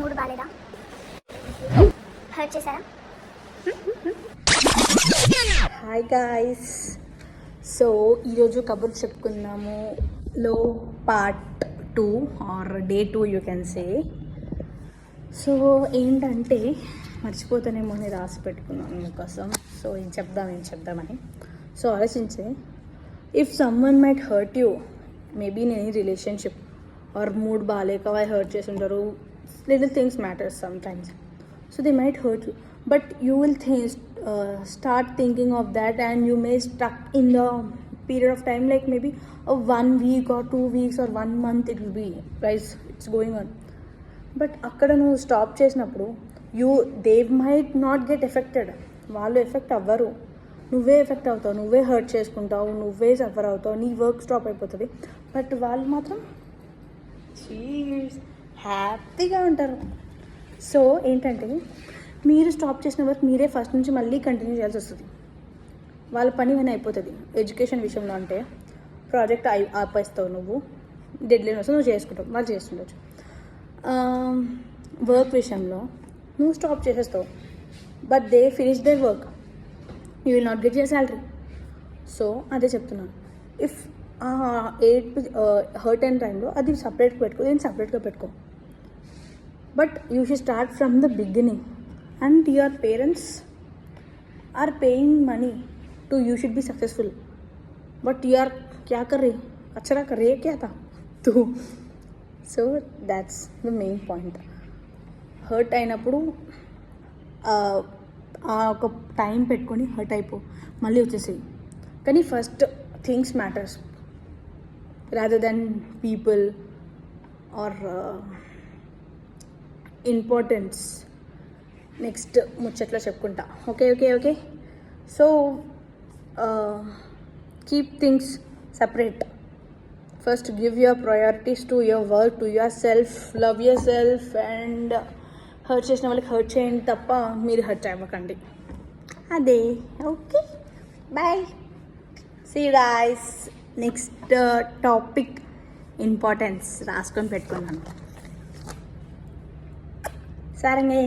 మూడు బాలేదా? హర్ట్ చేశారా? హాయ్ గాయ్స్, సో ఈరోజు కబుర్లు చెప్పుకుందాము లో part 2 or day 2 you can say. So ఏంటంటే మర్చిపోతానేమో అని రాసి పెట్టుకున్నాను మీకోసం. సో ఏం చెప్దామని సో ఆలోచించే, if someone might hurt you maybe in any relationship or mood బాగాలేక వాళ్ళు హర్ట్ చేసి ఉంటారు. Little things matters sometimes. So they might hurt you, but you will start thinking of that, and you may stuck in the period of time, like maybe a 1 week or 2 weeks or 1 month it will be, guys, it's going on. But akkada nu stop chesinappudu they might not get affected. వాళ్ళు effect అవ్వరు, నువ్వే effect అవుతావు, నువ్వే hurt చేసుకుంటావు, నువ్వే suffer అవుతావు, నీ work stop అయిపోతుంది. బట్ వాళ్ళు మాత్రం హ్యాపీగా ఉంటారు. సో ఏంటంటే మీరు స్టాప్ చేసిన వర్క్ మీరే ఫస్ట్ నుంచి మళ్ళీ కంటిన్యూ చేయాల్సి వస్తుంది. వాళ్ళ పని ఏమైనా అయిపోతుంది. ఎడ్యుకేషన్ విషయంలో అంటే ప్రాజెక్ట్ ఆపేస్తావు, నువ్వు డెడ్ లైన్ వస్తే నువ్వు చేసుకుంటావు, వాళ్ళు చేస్తుండొచ్చు. వర్క్ విషయంలో నువ్వు స్టాప్ చేసేస్తావు, but they finish their work, you will not get your salary. So అదే చెప్తున్నాను, ఇఫ్ హర్ట్ అయిన టైంలో అది సపరేట్గా పెట్టుకో, దీన్ని సపరేట్గా పెట్టుకో. But you should start from the beginning. And your parents are paying money to you should be successful, but you are kya kar rahe, achra kar rahe kya tha tu. So that's the main point. Hurt అయినప్పుడు ఒక time పెట్టుకొని hurt అయిపో, మళ్ళీ వచ్చేసేయి. కానీ first things matters rather than people are importance. Next ముచ్చట్లో చెప్పుకుంటా. Okay. So keep things separate. First give your priorities to your work, to yourself, love yourself. And hurt చేసిన వాళ్ళకి hurt చేయండి తప్ప మీరు హర్ట్ అవ్వకండి. అదే. Okay, bye, see you guys. Next topic importance రాసుకొని పెట్టుకున్నాను. సరే.